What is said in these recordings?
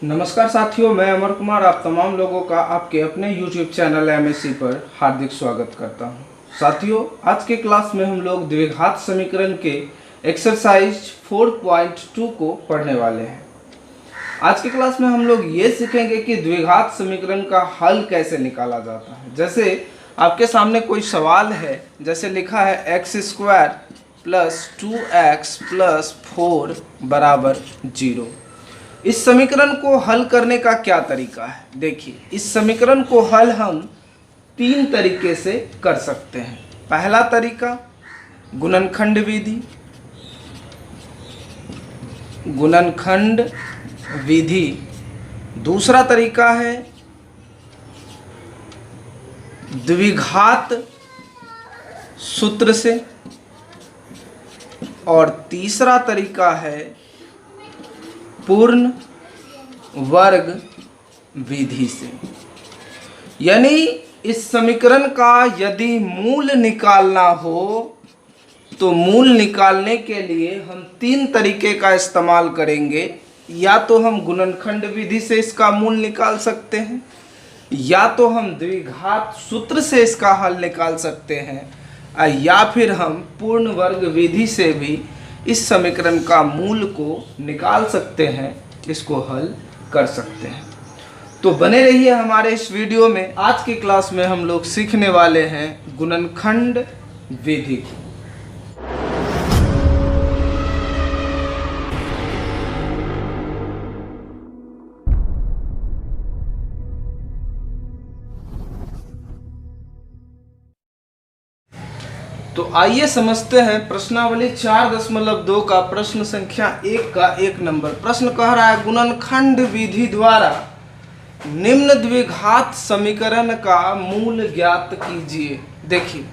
नमस्कार साथियों, मैं अमर कुमार आप तमाम लोगों का आपके अपने YouTube चैनल MSc पर हार्दिक स्वागत करता हूं। साथियों, आज के क्लास में हम लोग द्विघात समीकरण के एक्सरसाइज 4.2 को पढ़ने वाले हैं। आज के क्लास में हम लोग ये सीखेंगे कि द्विघात समीकरण का हल कैसे निकाला जाता है। जैसे आपके सामने कोई सवाल है, जैसे लिखा है x² प्लस 2x प्लस 4 बराबर 0। इस समीकरण को हल करने का क्या तरीका है? देखिए, इस समीकरण को हल हम 3 तरीके से कर सकते हैं। पहला तरीका गुणनखंड विधि। दूसरा तरीका है द्विघात सूत्र से, और तीसरा तरीका है पूर्ण वर्ग विधि से। यानी इस समीकरण का यदि मूल निकालना हो तो मूल निकालने के लिए हम 3 तरीके का इस्तेमाल करेंगे। या तो हम गुणनखंड विधि से इसका मूल निकाल सकते हैं, या तो हम द्विघात सूत्र से इसका हल निकाल सकते हैं, या फिर हम पूर्ण वर्ग विधि से भी इस समीकरण का मूल को निकाल सकते हैं, इसको हल कर सकते हैं। तो बने रहिए हमारे इस वीडियो में। आज की क्लास में हम लोग सीखने वाले हैं गुणनखंड विधि को। तो आइए समझते हैं प्रश्नावली 4.2 का प्रश्न संख्या 1 का 1 नंबर। प्रश्न कह रहा है गुणनखंड विधि द्वारा निम्न द्विघात समीकरण का मूल ज्ञात कीजिए। देखिए,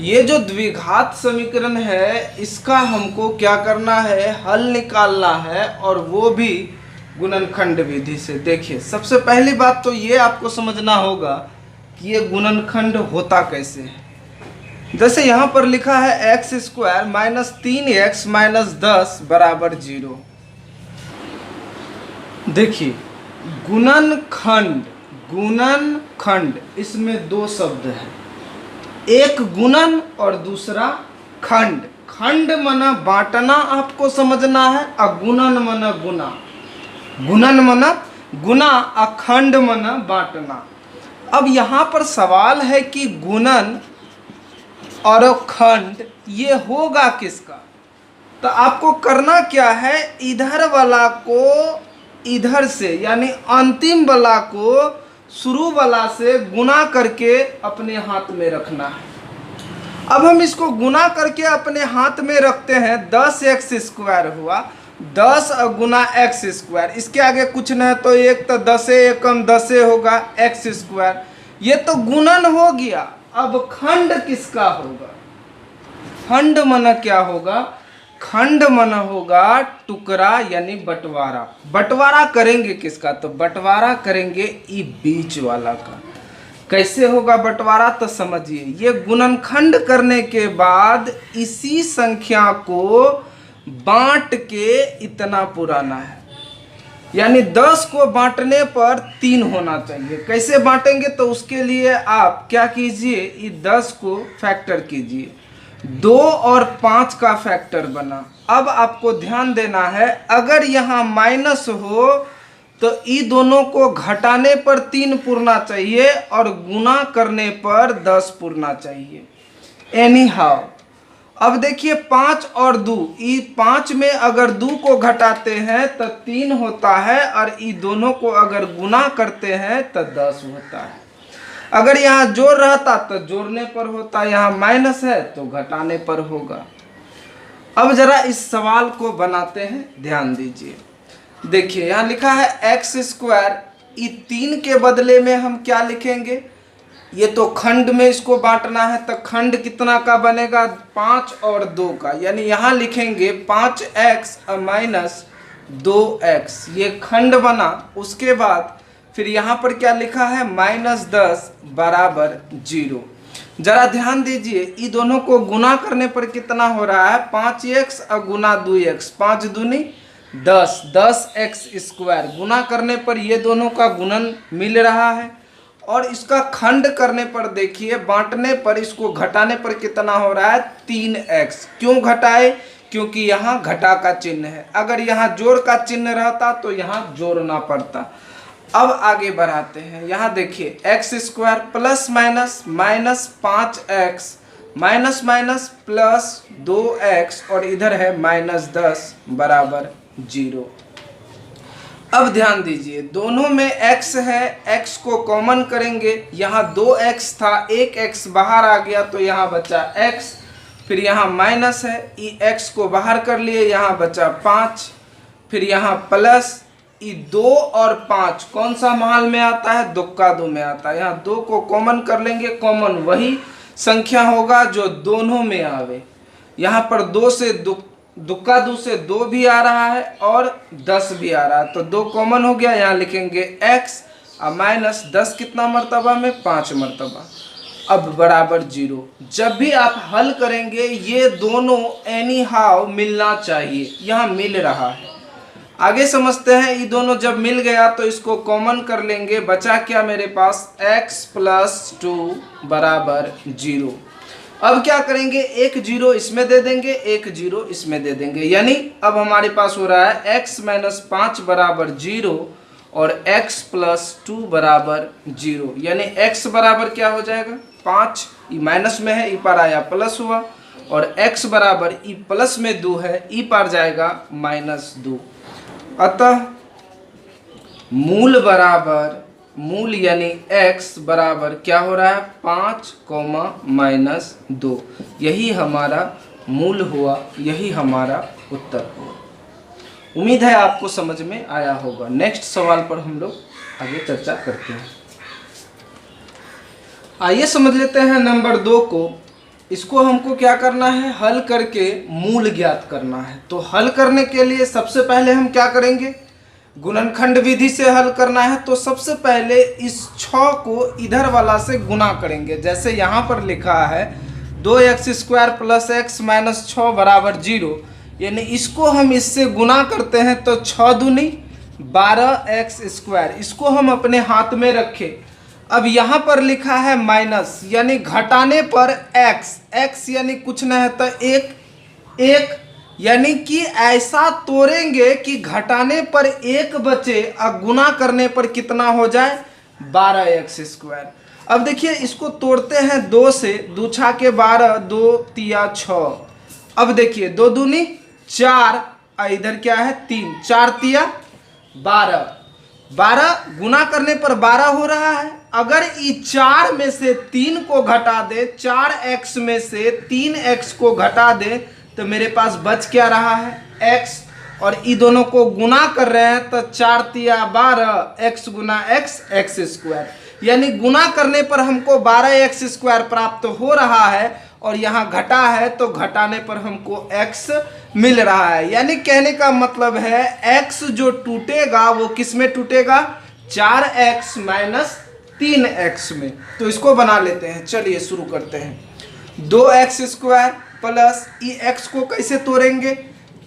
ये जो द्विघात समीकरण है इसका हमको क्या करना है, हल निकालना है, और वो भी गुणनखंड विधि से। देखिए, सबसे पहली बात तो ये आपको समझना होगा कि ये गुणनखंड होता कैसे है। जैसे यहाँ पर लिखा है x² माइनस 3x माइनस 10 बराबर 0। देखिए, गुणनखंड इसमें 2 शब्द हैं, एक गुणन और दूसरा खंड। खंड मना बांटना आपको समझना है, और गुणन मना गुना। गुणन मना गुना, अखंड मना बांटना। अब यहाँ पर सवाल है कि गुणन और खंड ये होगा किसका? तो आपको करना क्या है, इधर वाला को इधर से, यानी अंतिम वाला को शुरू वाला से गुना करके अपने हाथ में रखना है। अब हम इसको गुना करके अपने हाथ में रखते हैं। 10x² हुआ, 10 गुना x²। इसके आगे कुछ नहीं तो एक तो 10 एकम 10 होगा x²। ये तो गुणन हो गया। अब खंड किसका होगा? खंड मना क्या होगा? खंड मना होगा टुकड़ा, यानी बंटवारा। बंटवारा करेंगे किसका? तो बंटवारा करेंगे ई बीच वाला का। कैसे होगा बंटवारा? तो समझिए, ये गुणनखंड करने के बाद इसी संख्या को बांट के इतना पुराना है, यानी 10 को बांटने पर 3 होना चाहिए। कैसे बांटेंगे? तो उसके लिए आप क्या कीजिए, ये 10 को फैक्टर कीजिए। 2 और 5 का फैक्टर बना। अब आपको ध्यान देना है, अगर यहाँ माइनस हो तो ये दोनों को घटाने पर 3 पुरना चाहिए और गुना करने पर 10 पुरना चाहिए। एनी हाउ, अब देखिए 5 और 2, ये 5 में अगर 2 को घटाते हैं तो 3 होता है, और ये दोनों को अगर गुना करते हैं तो 10 होता है। अगर यहाँ जोड़ रहता तो जोड़ने पर होता, यहाँ माइनस है तो घटाने पर होगा। अब जरा इस सवाल को बनाते हैं, ध्यान दीजिए। देखिए, यहाँ लिखा है x², ये 3 के बदले में हम क्या लिखेंगे? ये तो खंड में इसको बांटना है, तो खंड कितना का बनेगा? 5 और 2 का, यानी यहाँ लिखेंगे 5x माइनस 2x, ये खंड बना। उसके बाद फिर यहाँ पर क्या लिखा है? माइनस 10 बराबर 0। जरा ध्यान दीजिए, ये दोनों को गुना करने पर कितना हो रहा है? 5x और गुना 2x, 5 दूनी 10, 10x²। गुना करने पर ये दोनों का गुणन मिल रहा है, और इसका खंड करने पर देखिए, बांटने पर, इसको घटाने पर कितना हो रहा है 3x। क्यों घटाए? क्योंकि यहाँ घटा का चिन्ह है, अगर यहाँ जोड़ का चिन्ह रहता तो यहाँ जोड़ना पड़ता। अब आगे बढ़ाते हैं, यहाँ देखिए x² plus minus minus 5x minus minus plus 2x, और इधर है -10 बराबर 0। अब ध्यान दीजिए, दोनों में x है, x को कॉमन करेंगे, यहाँ 2x था, एक x बाहर आ गया तो यहाँ बचा x, फिर यहाँ माइनस है, x को बाहर कर लिए, यहाँ बचा 5, फिर यहाँ प्लस 2 और 5 कौन सा महल में आता है? दुक्का दो में आता है। यहाँ 2 को कॉमन कर लेंगे, कॉमन वही संख्या होगा जो दोनों में आवे। यहाँ पर 2 से दुक्का दो से 2 भी आ रहा है और 10 भी आ रहा है, तो 2 कॉमन हो गया। यहाँ लिखेंगे x और माइनस 10 कितना मर्तबा में? 5 मर्तबा। अब बराबर 0। जब भी आप हल करेंगे ये दोनों एनी हाउ मिलना चाहिए, यहाँ मिल रहा है। आगे समझते हैं, ये दोनों जब मिल गया तो इसको कॉमन कर लेंगे, बचा क्या मेरे पास? x + 2 बराबर 0। अब क्या करेंगे? एक 0 इसमें दे देंगे, एक 0 इसमें दे देंगे, यानी अब हमारे पास हो रहा है x - 5 बराबर 0 और x + 2 बराबर 0, यानी x बराबर क्या हो जाएगा? 5, ई माइनस में है, ई पर आया प्लस हुआ, और x बराबर ई प्लस में 2 है, ई पर जाएगा -2। अतः मूल बराबर, मूल यानी x बराबर क्या हो रहा है? 5, -2। यही हमारा मूल हुआ, यही हमारा उत्तर हुआ। उम्मीद है आपको समझ में आया होगा। नेक्स्ट सवाल पर हम लोग आगे चर्चा करते हैं। आइए समझ लेते हैं नंबर 2 को। इसको हमको क्या करना है? हल करके मूल ज्ञात करना है। तो हल करने के लिए सबसे पहले हम क्या करेंगे? गुणनखंड विधि से हल करना है, तो सबसे पहले इस 6 को इधर वाला से गुना करेंगे। जैसे यहाँ पर लिखा है 2x² + x - 6 बराबर 0, यानी इसको हम इससे गुना करते हैं तो 6 दूनी 12x²। इसको हम अपने हाथ में रखें। अब यहाँ पर लिखा है माइनस, यानी घटाने पर x यानी कुछ नहीं है तो 1, यानी कि ऐसा तोड़ेंगे कि घटाने पर 1 बचे और गुना करने पर कितना हो जाए? 12x²। अब देखिए इसको तोड़ते हैं 2 से, 2 × 12, 2 तिया 6। अब देखिए 2 दूनी 4, इधर क्या है 3, 4 तिया 12, 12 गुना करने पर 12 हो रहा है। अगर इस 4 में से 3 को घटा दे, 4x में से 3x को घटा दे, तो मेरे पास बच क्या रहा है? x, और ई दोनों को गुना कर रहे हैं तो 4 तिया 12, x गुना x, x², यानी गुना करने पर हमको 12x² प्राप्त हो रहा है, और यहाँ घटा है तो घटाने पर हमको x मिल रहा है। यानी कहने का मतलब है x जो टूटेगा वो किस में टूटेगा? 4x - 3x में। तो इसको बना लेते हैं, चलिए शुरू करते हैं। 2x² प्लस ई x को कैसे तोड़ेंगे?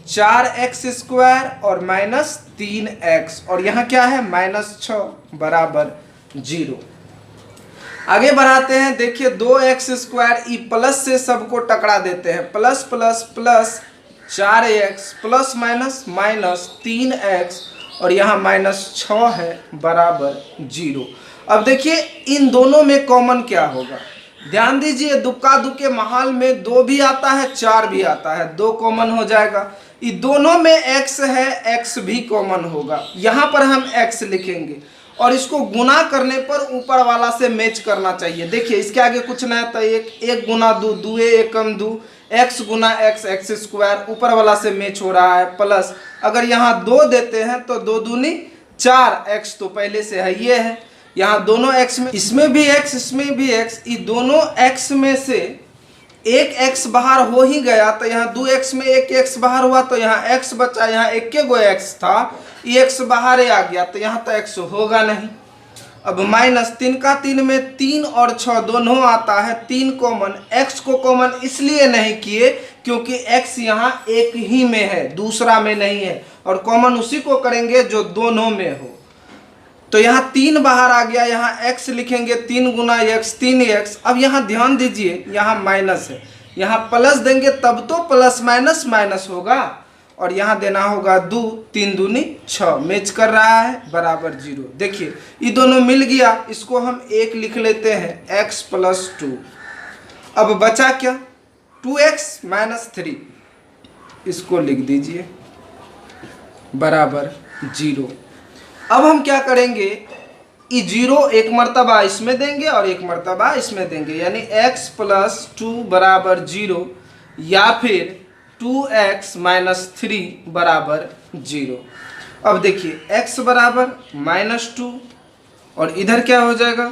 4x² और -3x, और यहाँ क्या है? -6 बराबर 0। आगे बढ़ाते हैं, देखिए 2x² ई प्लस से सबको टकरा देते हैं, plus plus plus 4x plus minus minus 3x, और यहाँ -6 है बराबर 0। अब देखिए इन दोनों में कॉमन क्या होगा? ध्यान दीजिए, दुक्का दुक्के महल में 2 भी आता है, 4 भी आता है, 2 कॉमन हो जाएगा। ये दोनों में x है, x भी कॉमन होगा। यहाँ पर हम x लिखेंगे और इसको गुना करने पर ऊपर वाला से मैच करना चाहिए। देखिए इसके आगे कुछ नहीं है तो 1 गुना 2, 2 एकम 2, x गुना x, x², ऊपर वाला से मैच हो रहा है। प्लस अगर यहाँ 2 देते हैं तो 2 दूनी 4, x तो पहले से है, ये है। यहाँ दोनों x में, इसमें भी x, इसमें भी x, ये दोनों x में से एक x बाहर हो ही गया, तो यहाँ 2x में एक x बाहर हुआ तो यहाँ x बचा। यहाँ 1 गो x था, ये x बाहर आ गया तो यहाँ तो x होगा नहीं। अब -3 का 3 में 3 और 6 दोनों आता है, 3 कॉमन। x को कॉमन इसलिए नहीं किए क्योंकि x यहाँ एक ही में है, दूसरा में नहीं है, और कॉमन उसी को करेंगे जो दोनों में हो। तो यहाँ 3 बाहर आ गया, यहाँ x लिखेंगे 3 गुना x 3x। अब यहाँ ध्यान दीजिए, यहाँ माइनस है, यहाँ प्लस देंगे तब तो प्लस माइनस माइनस होगा, और यहाँ देना होगा 2, 3 दूनी 6, मैच कर रहा है, बराबर 0। देखिए ये दोनों मिल गया, इसको हम 1 लिख लेते हैं, x + 2। अब बचा क्या, 2x - 3, इसको लिख दीजिए, बराबर 0। अब हम क्या करेंगे, ये 0 एक मर्तबा इसमें देंगे और एक मर्तबा इसमें देंगे, यानी x + 2 बराबर 0, या फिर 2x - 3 बराबर 0। अब देखिए x बराबर -2 और इधर क्या हो जाएगा,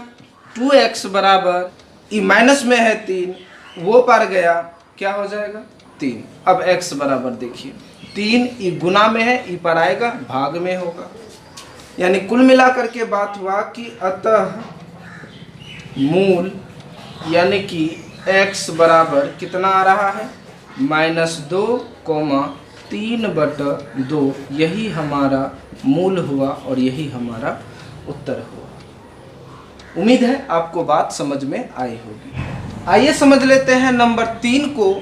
2x बराबर, ये माइनस में है 3, वो पार गया, क्या हो जाएगा 3। अब x बराबर देखिए 3, ये गुना में है, ये पर आएगा भाग में होगा। यानी कुल मिलाकर के बात हुआ कि अतः मूल यानी कि x बराबर कितना आ रहा है, -2, 3/2, यही हमारा मूल हुआ और यही हमारा उत्तर हुआ। उम्मीद है आपको बात समझ में आई होगी। आइए समझ लेते हैं नंबर 3 को।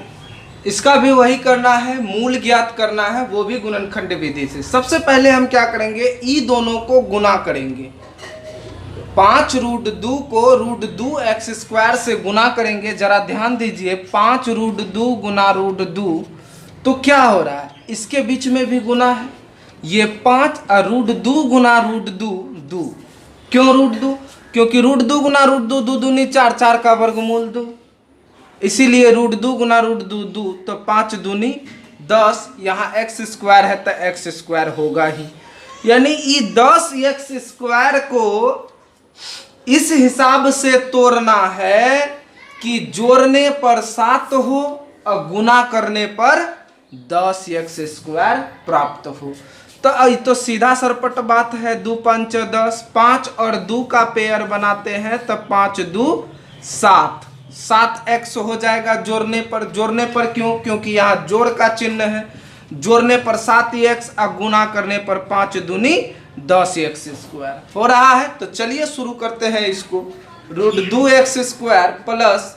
इसका भी वही करना है, मूल ज्ञात करना है, वो भी गुणनखंड विधि से। सबसे पहले हम क्या करेंगे, ई दोनों को गुना करेंगे। 5√2 को √2x² से गुना करेंगे। जरा ध्यान दीजिए, 5√2 गुना √2, तो क्या हो रहा है, इसके बीच में भी गुना है, ये 5 और √2 गुना √2 2। क्यों √2, क्योंकि √2 गुना √2 2 दूनी 4, 4 का वर्गमूल 2, इसीलिए √2 गुना √2 2, तो 5 दूनी 10, यहाँ x² है तो x² होगा ही। यानी ये 10x² को इस हिसाब से तोड़ना है कि जोड़ने पर 7 हो और गुना करने पर 10x² प्राप्त हो। तो सीधा सरपट बात है, 2 × 5 = 10, 5 और 2 का पेयर बनाते हैं तो 5 × 2 = 7, 7x हो जाएगा जोड़ने पर। जोड़ने पर क्यों, क्योंकि यहाँ जोड़ का चिन्ह है, जोड़ने पर 7x और गुना करने पर 5 दूनी 10x² हो रहा है। तो चलिए शुरू करते हैं इसको। √2x² प्लस,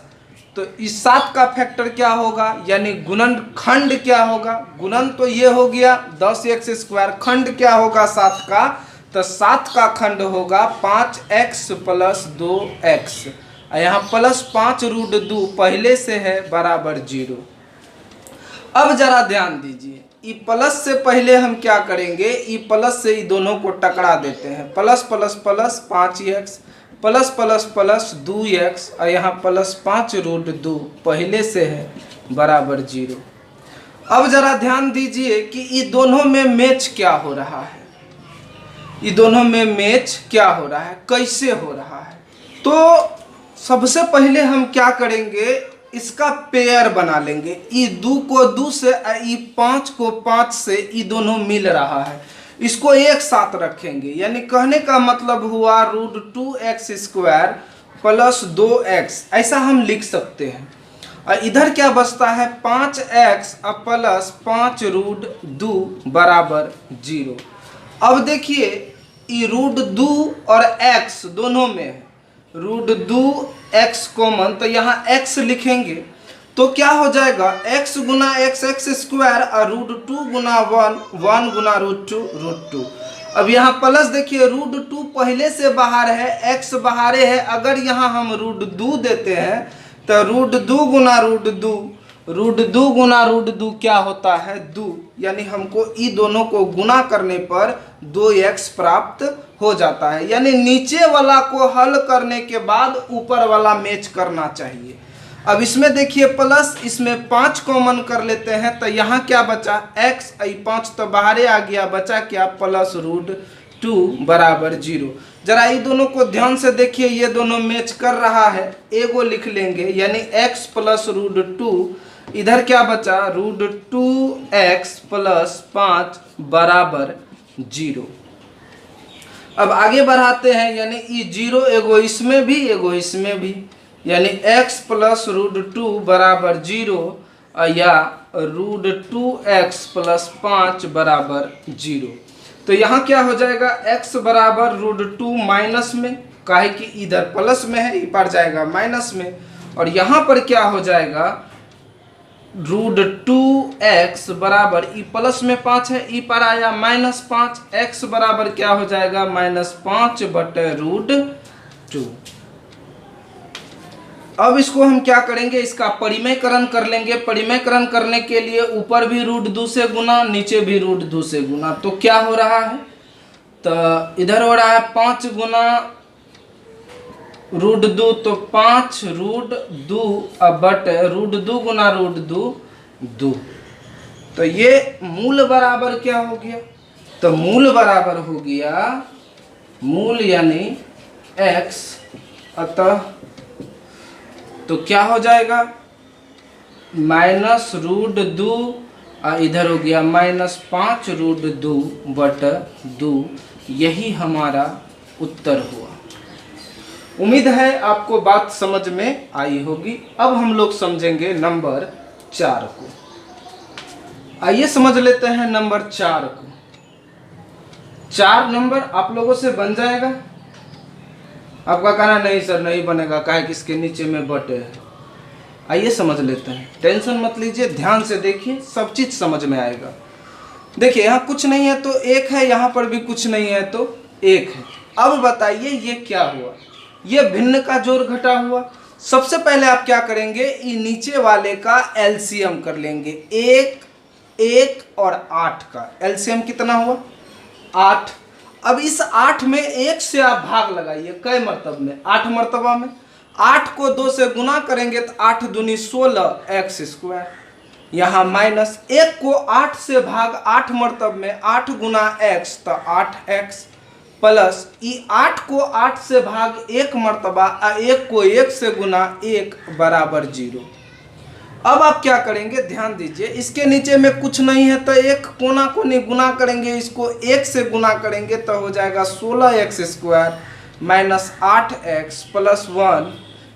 तो इस 7 का फैक्टर क्या होगा, यानी गुणनखंड क्या होगा, गुणन तो ये हो गया 10x², खंड क्या होगा 7 का, तो 7 का खंड होगा 5x + 2x, यहाँ +5 √2 पहले से है, बराबर 0। अब जरा ध्यान दीजिए, ई प्लस से पहले हम क्या करेंगे, ई प्लस से ई दोनों को टकरा देते हैं, plus plus plus 5x plus plus plus 2x, और यहाँ +5 √2 पहले से है, बराबर 0। अब जरा ध्यान दीजिए कि ये दोनों में मैच क्या हो रहा है, ये दोनों में मैच क्या हो रहा है, कैसे हो रहा है। तो सबसे पहले हम क्या करेंगे, इसका पेयर बना लेंगे। ई 2 को 2 से, ई 5 को 5 से, ई दोनों मिल रहा है, इसको एक साथ रखेंगे। यानी कहने का मतलब हुआ √2x² + 2x, ऐसा हम लिख सकते हैं। और इधर क्या बचता है, 5x + 5 √2 बराबर 0। अब देखिए ये √2 और x दोनों में है, √2x कॉमन, तो यहाँ x लिखेंगे तो क्या हो जाएगा, x गुना x² और √2 गुना 1 गुना √2। अब यहाँ प्लस देखिए, √2 पहले से बाहर है, x बाहर है, अगर यहाँ हम √2 देते हैं तो √2 गुना √2 गुना √2 क्या होता है 2, यानी हमको ई दोनों को गुना करने पर 2x प्राप्त हो जाता है। यानी नीचे वाला को हल करने के बाद ऊपर वाला मैच करना चाहिए। अब इसमें देखिए प्लस, इसमें 5 कॉमन कर लेते हैं तो यहाँ क्या बचा, x, 5 तो बाहर आ गया, बचा क्या +√2 बराबर 0। जरा ये दोनों को ध्यान से देखिए, ये दोनों मैच कर रहा है, एगो लिख लेंगे, यानी x + √2, इधर क्या बचा √2x + 5 बराबर 0। अब आगे बढ़ाते हैं, यानी ये 0 एगो इसमें भी एगो इसमें भी, यानी x + √2 बराबर 0 या √2x प्लस 5 बराबर 0। तो यहाँ क्या हो जाएगा, x बराबर √2 माइनस में, काहे कि इधर प्लस में है, ई पार जाएगा माइनस में, और यहाँ पर क्या हो जाएगा √2x बराबर ई प्लस में 5 है, ई पर आया -5, x बराबर क्या हो जाएगा -5 बटे √2। अब इसको हम क्या करेंगे, इसका परिमेयकरण कर लेंगे। परिमेयकरण करने के लिए ऊपर भी √2 से गुना, नीचे भी √2 से गुना, तो क्या हो रहा है, तो इधर हो रहा है 5 गुना √2, तो 5 √2 अब बटे √2 गुना √2 2। तो ये मूल बराबर क्या हो गया, तो मूल बराबर हो गया, मूल यानी x, अतः तो क्या हो जाएगा -√2 और इधर हो गया -5 √2 बटे 2। यही हमारा उत्तर हुआ। उम्मीद है आपको बात समझ में आई होगी। अब हम लोग समझेंगे नंबर 4 को। आइए समझ लेते हैं नंबर 4 को। 4 नंबर आप लोगों से बन जाएगा। आपका कहना नहीं सर नहीं बनेगा, काहे कि इसके नीचे में बटे है। आइए समझ लेते हैं, टेंशन मत लीजिए, ध्यान से देखिए, सब चीज समझ में आएगा। देखिए यहाँ कुछ नहीं है तो 1 है, यहाँ पर भी कुछ नहीं है तो 1 है। अब बताइए ये क्या हुआ, ये भिन्न का जोड़ घटा हुआ। सबसे पहले आप क्या करेंगे, ये नीचे वाले का एलसीएम कर लेंगे। 1 और 8 का एलसीएम कितना हुआ 8। अब इस 8 में 1 से आप भाग लगाइए, कई मर्तब में 8 मर्तबा में। 8 को 2 से गुना करेंगे तो 8 दूनी 16 x²। यहाँ माइनस 1 को 8 से भाग 8 मर्तब में 8 गुना x तो 8x प्लस ई 8 को 8 से भाग 1 मर्तबा 1 को 1 से गुना 1 बराबर 0। अब आप क्या करेंगे, ध्यान दीजिए, इसके नीचे में कुछ नहीं है तो एक कोना को नहीं गुना करेंगे, इसको 1 से गुना करेंगे तो हो जाएगा 16x² माइनस 8x प्लस 1।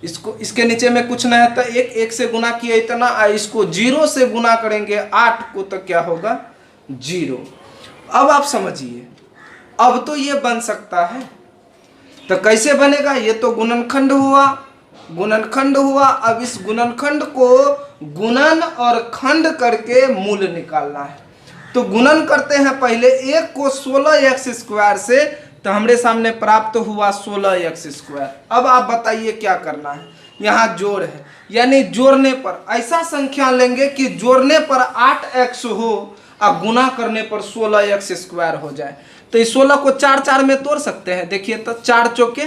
इसको इसके नीचे में कुछ नहीं है तो 1 से गुना किया इतना, इसको 0 से गुना करेंगे 8 को तो क्या होगा 0। अब आप समझिए, अब तो ये बन सकता है, तो कैसे बनेगा, ये तो गुणनखंड हुआ, गुणनखंड हुआ। अब इस गुणनखंड को गुणन और खंड करके मूल निकालना है। तो गुणन करते हैं पहले, 1 को 16x² से, तो हमारे सामने प्राप्त हुआ 16x²। अब आप बताइए क्या करना है, यहाँ जोड़ है, यानी जोड़ने पर ऐसा संख्या लेंगे कि जोड़ने पर 8x हो और गुना करने पर 16x² हो जाए। तो इस 16 को 4 4 में तोड़ सकते हैं। देखिए तो 4 चौके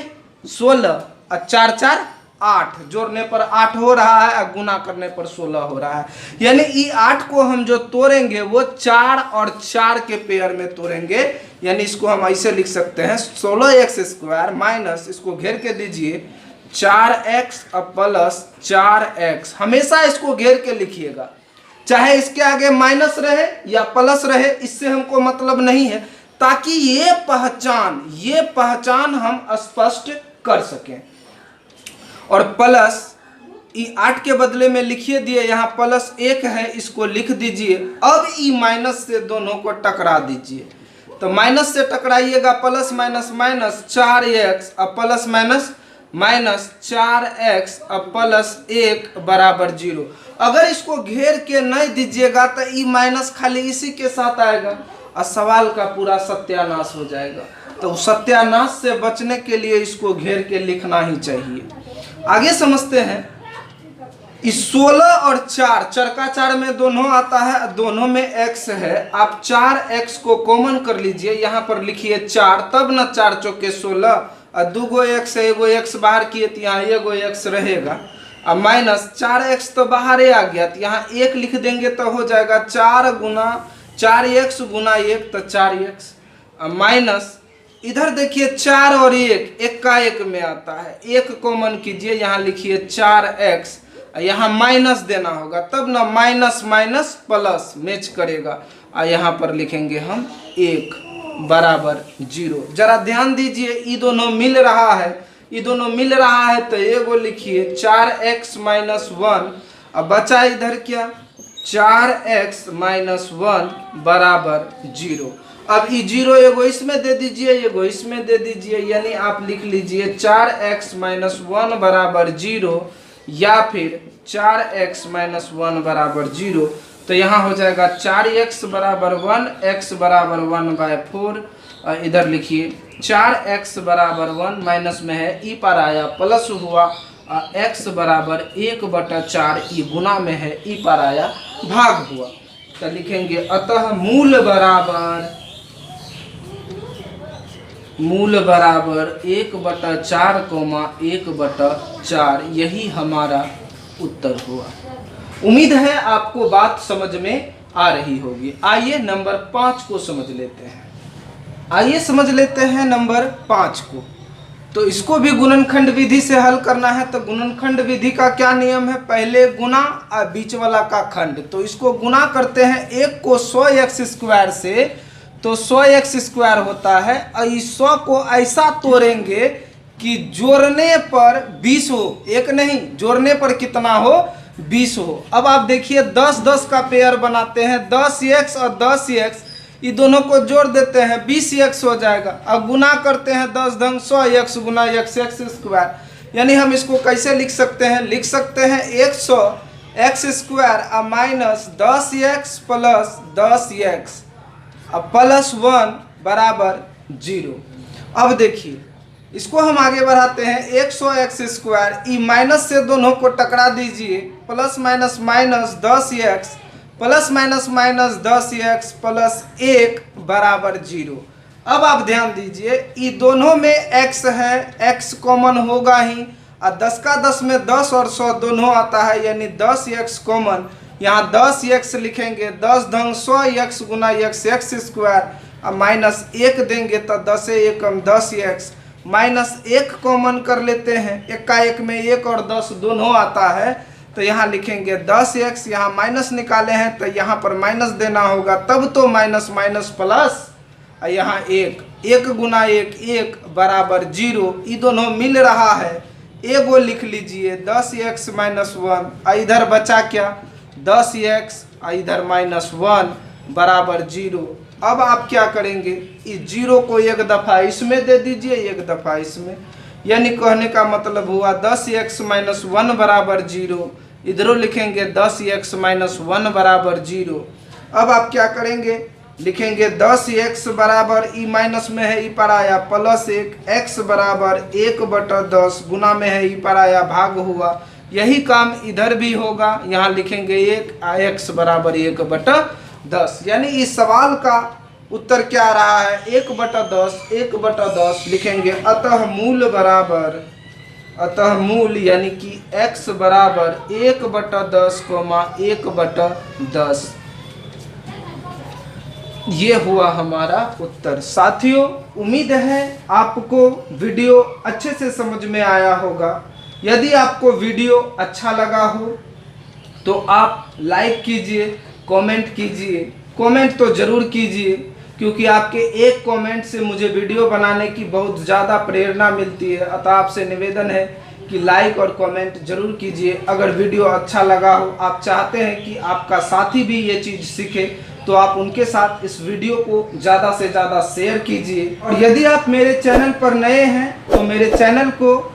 16 और 4 4 8, जोड़ने पर 8 हो रहा है और गुना करने पर 16 हो रहा है। यानी ई 8 को हम जो तोड़ेंगे वो 4 और 4 के पेयर में तोड़ेंगे। यानी इसको हम ऐसे लिख सकते हैं 16x² माइनस, इसको घेर के दीजिए 4x प्लस 4x। हमेशा इसको घेर के लिखिएगा, चाहे इसके आगे माइनस रहे या प्लस रहे, इससे हमको मतलब नहीं है, ताकि ये पहचान हम स्पष्ट कर सकें। और प्लस ई 8 के बदले में लिखिए दिए, यहाँ प्लस 1 है, इसको लिख दीजिए। अब ई माइनस से दोनों को टकरा दीजिए, तो माइनस से टकराइएगा, प्लस माइनस माइनस 4x अब प्लस माइनस माइनस 4x अब प्लस 1 बराबर 0। अगर इसको घेर के नहीं दीजिएगा तो ई माइनस खाली इसी के साथ आएगा और सवाल का पूरा सत्यानाश हो जाएगा। तो सत्यानाश से बचने के लिए इसको घेर के लिखना ही चाहिए। आगे समझते हैं, इस 16 और 4 चरका 4 में दोनों आता है, दोनों में x है। आप 4x को कॉमन कर लीजिए, यहाँ पर लिखिए 4, तब ना 4 चौके 16 और 2 गो x है, एगो x बाहर किए तो यहाँ एगो x रहेगा। अब माइनस 4x तो बाहर आ गया, तो यहाँ 1 लिख देंगे तो हो जाएगा 4x गुना 1 तो 4x। अब माइनस इधर देखिए 4 और 1 का 1 में आता है, 1 कॉमन कीजिए, यहाँ लिखिए 4x, यहाँ माइनस देना होगा, तब ना माइनस माइनस प्लस मैच करेगा, और यहाँ पर लिखेंगे हम 1 बराबर 0। जरा ध्यान दीजिए, ये दोनों मिल रहा है, तो एगो लिखिए 4x - 1। अब बचा इधर क्या 4x माइनस 1 बराबर 0। अब ये 0 एगो इसमें दे दीजिए, एगो इसमें दे दीजिए, यानी आप लिख लीजिए 4x माइनस 1 बराबर 0 या फिर 4x माइनस 1 बराबर 0। तो यहाँ हो जाएगा 4x बराबर 1, x बराबर 1/4। इधर लिखिए 4x बराबर 1 माइनस में है, ई पर आया प्लस हुआ, x बराबर 1/4, ई गुना में है, ई पर आया भाग हुआ। तो लिखेंगे अतः मूल बराबर 1/4, 1/4, यही हमारा उत्तर हुआ। उम्मीद है आपको बात समझ में आ रही होगी। आइए नंबर 5 को समझ लेते हैं। आइए समझ लेते हैं नंबर 5 को। तो इसको भी गुणनखंड विधि से हल करना है। तो गुणनखंड विधि का क्या नियम है? पहले गुना और बीच वाला का खंड। तो इसको गुना करते हैं 1 को 100x² से, तो 100x² होता है। और इस 100 को ऐसा तोड़ेंगे कि जोड़ने पर 20 हो, एक नहीं, जोड़ने पर कितना हो? 20 हो। अब आप देखिए 10-10 का पेयर बनाते हैं, 10x और 10x, ये दोनों को जोड़ देते हैं 20x हो जाएगा। अब गुना करते हैं 10 × 100x गुना x² यानी हम इसको कैसे लिख सकते हैं? लिख सकते हैं 100x² और माइनस 10x प्लस 10x अब प्लस 1 बराबर 0। अब देखिए इसको हम आगे बढ़ाते हैं 100x², ई माइनस से दोनों को टकरा दीजिए, plus minus minus 10x plus minus minus 10x plus 1 बराबर 0। अब आप ध्यान दीजिए ये दोनों में x है, x कॉमन होगा ही, और 10 का 10 में 10 और 100 दोनों आता है, यानी 10x कॉमन। यहाँ 10x लिखेंगे, 10 × 100x गुना x² और माइनस 1 देंगे तो 10 1 10x, माइनस 1 कॉमन कर लेते हैं, 1 का 1 में 1 और 10 दोनों आता है। तो यहाँ लिखेंगे 10x, यहाँ माइनस निकाले हैं तो यहाँ पर माइनस देना होगा, तब तो माइनस माइनस प्लस, और यहाँ 1 गुना 1 बराबर 0। ये दोनों मिल रहा है, एगो लिख लीजिए 10x माइनस 1, और इधर बचा क्या? 10x और इधर माइनस 1 बराबर 0। अब आप क्या करेंगे? इस 0 को एक दफ़ा इसमें दे दीजिए, एक दफ़ा इसमें, यानी कहने का मतलब हुआ 10x माइनस 1 बराबर 0। इधरों लिखेंगे 10x माइनस 1 बराबर 0। अब आप क्या करेंगे? लिखेंगे 10x बराबर, ई माइनस में है, ई पर आया प्लस 1, x बराबर 1/10 गुना में है, ई पर आया भाग हुआ। यही काम इधर भी होगा, यहाँ लिखेंगे 1, x बराबर 1/10। यानी इस सवाल का उत्तर क्या आ रहा है? 1/10, 1/10 लिखेंगे। अतः मूल बराबर, अतः मूल यानी कि x बराबर 1/10, 1/10। ये हुआ हमारा उत्तर। साथियों उम्मीद है आपको वीडियो अच्छे से समझ में आया होगा। यदि आपको वीडियो अच्छा लगा हो तो आप लाइक कीजिए, कमेंट कीजिए। कमेंट तो ज़रूर कीजिए, क्योंकि आपके एक कमेंट से मुझे वीडियो बनाने की बहुत ज़्यादा प्रेरणा मिलती है। अतः आपसे निवेदन है कि लाइक और कमेंट जरूर कीजिए। अगर वीडियो अच्छा लगा हो, आप चाहते हैं कि आपका साथी भी ये चीज़ सीखे, तो आप उनके साथ इस वीडियो को ज़्यादा से ज़्यादा शेयर कीजिए। और यदि आप मेरे चैनल पर नए हैं तो मेरे चैनल को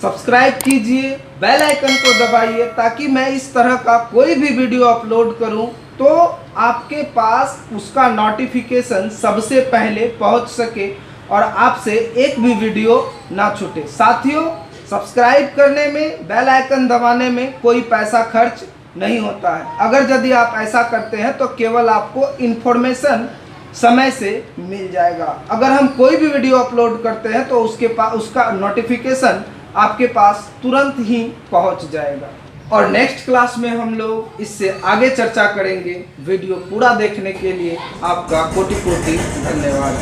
सब्सक्राइब कीजिए, बेल आइकन को दबाइए, ताकि मैं इस तरह का कोई भी वीडियो अपलोड करूं तो आपके पास उसका नोटिफिकेशन सबसे पहले पहुंच सके और आपसे एक भी वीडियो ना छूटे। साथियों सब्सक्राइब करने में, बेल आइकन दबाने में कोई पैसा खर्च नहीं होता है। अगर यदि आप ऐसा करते हैं तो केवल आपको इन्फॉर्मेशन समय से मिल जाएगा। अगर हम कोई भी वीडियो अपलोड करते हैं तो उसके पास उसका नोटिफिकेशन आपके पास तुरंत ही पहुंच जाएगा। और नेक्स्ट क्लास में हम लोग इससे आगे चर्चा करेंगे। वीडियो पूरा देखने के लिए आपका कोटि कोटि धन्यवाद।